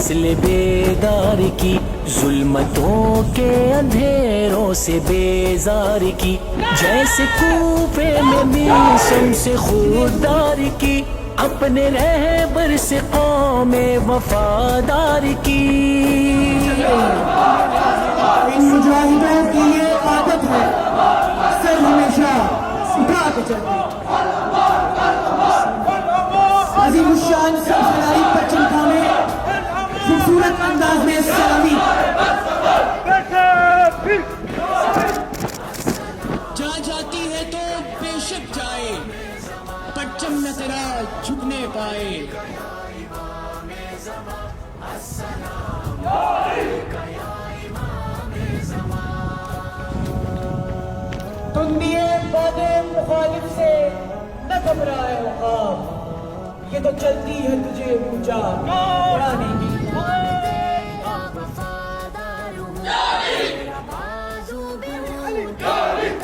नस्ल बेदार की, जुल्मतों के अंधेरों से बेजार की, जैसे कूफे में मीसम से खुददार की, अपने रहबर से कौमे वफादार की। इन मुजाहिदों की ये आदत है सर हमेशा उठा के चलते, अज़ीमुश्शान सरसराई पर चमकाने खूबसूरत अंदाज में सलामी। जा जाती है तो बेशक जाए, परचम न तेरा झुकने पाए। तुम दिए वादे मुखालिफ से न घबराए ख्वाब, ये तो चलती है तुझे ऊंचा उड़ाने की।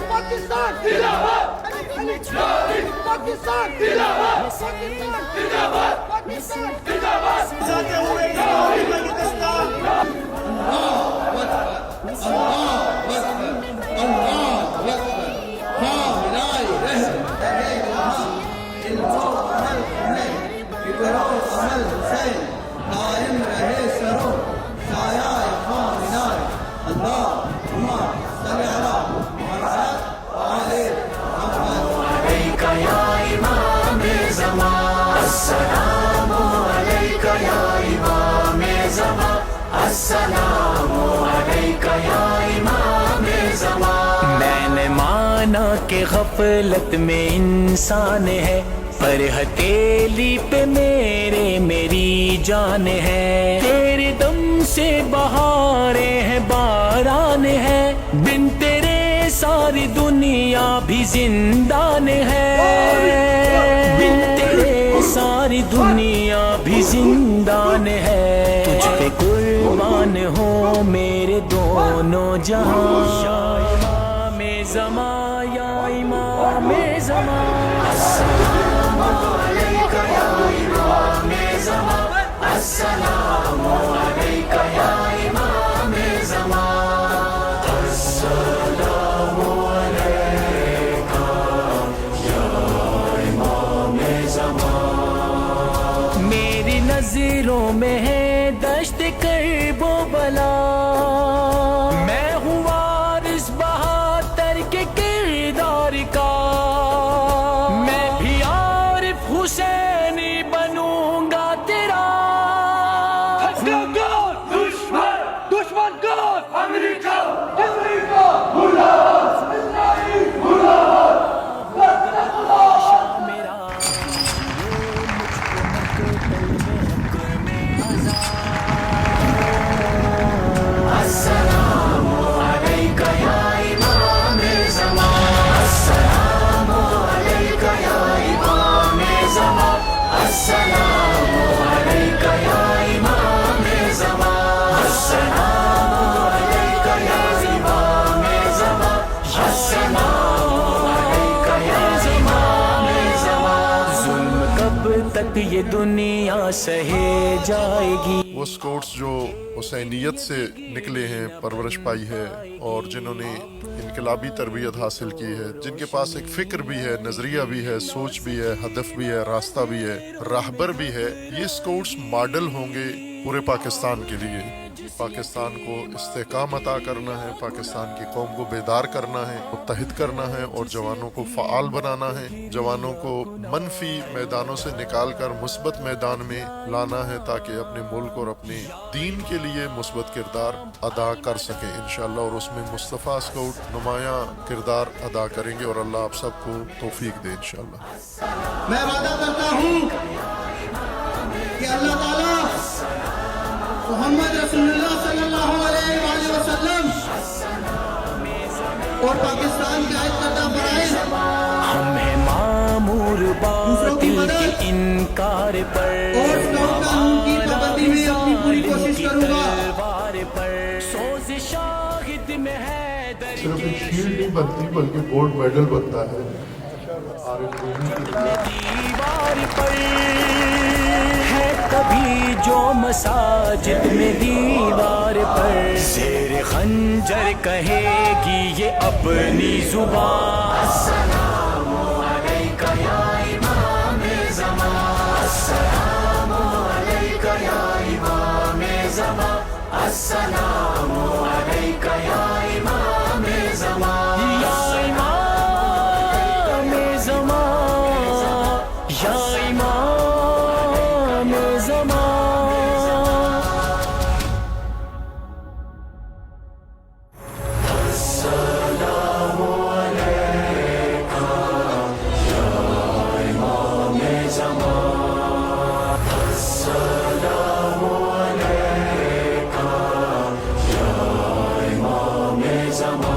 पाकिस्तान जिंदाबाद, पाकिस्तान जिंदाबाद, पाकिस्तान जिंदाबाद। जाते हुए मैंने माना कि गफलत में इंसान है, पर हथेली पे मेरी जान है। तेरे दम से बहारें हैं बारान है, बिन तेरे सारी दुनिया भी जिंदान है, बिन तेरे सारी दुनिया भी जिंदान है। तुझ पे कुर्बान हो मेरे दोनों जहां, इमाम ज़मा या इमाम ज़मा, अस्सलामु अलैका या इमाम ज़मा, अस्सलामु अलैका या इमाम ज़मा, अस्सलामु अलैका या इमाम ज़मा। मेरी नज़रों में है दश्त कर्बो बला, मैं हूँ वारिस बहादुर के किरदार का, मैं भी आरिफ हुसैनी बनूंगा तेरा। दुश्मन दुश्मन कौन? अमेरिका, अमेरिका मुर्दाबाद, इस्राइल मुर्दाबाद। तक ये दुनिया सहे जाएगी। वो स्काउट्स जो हुसैनियत से निकले हैं, परवरिश पाई है और जिन्होंने इनकलाबी तरबियत हासिल की है, जिनके पास एक फिक्र भी है, नजरिया भी है, सोच भी है, हदफ भी है, रास्ता भी है, राहबर भी है, ये स्काउट्स मॉडल होंगे पूरे पाकिस्तान के लिए। पाकिस्तान को इस्तेकाम अता करना है, पाकिस्तान की कौम को बेदार करना है, मुत्तहिद करना है और जवानों को फ़आल बनाना है, जवानों को मनफी मैदानों से निकाल कर मुस्बत मैदान में लाना है ताकि अपने मुल्क और अपने दीन के लिए मुस्बत किरदार अदा कर सकें इंशाअल्लाह। और उसमें मुस्तफ़ा स्काउट नुमायाँ किरदार अदा करेंगे और अल्लाह आप सबको तौफीक दे इंशाअल्लाह। मैं वादा करता हूँ कि अल्लाह ताला मोहम्मद रसूलुल्लाह सल्लल्लाहु अलैहि वसल्लम और पाकिस्तान के आयत करदा फराइज़ हम हैं मामूर बातिल के इनकार पर, और कानून की पाबंदी में अपनी पूरी कोशिश करूंगा। सोज़ शाहिद में है सिर्फ एक शील्ड नहीं बनती बल्कि गोल्ड मेडल बनता है। दीवार पर ہے کبھی جو مساجد میں دیوار پر زیر خنجر کہے گی یہ اپنی زبان السلام علیکہ یا امام زمان السلام علیکہ یا امام زمان السلام علیکہ یا امام زمان یا امام زمان یا امام زمان السلام علیکہ یا امام زمان السلام علیکہ یا امام زمان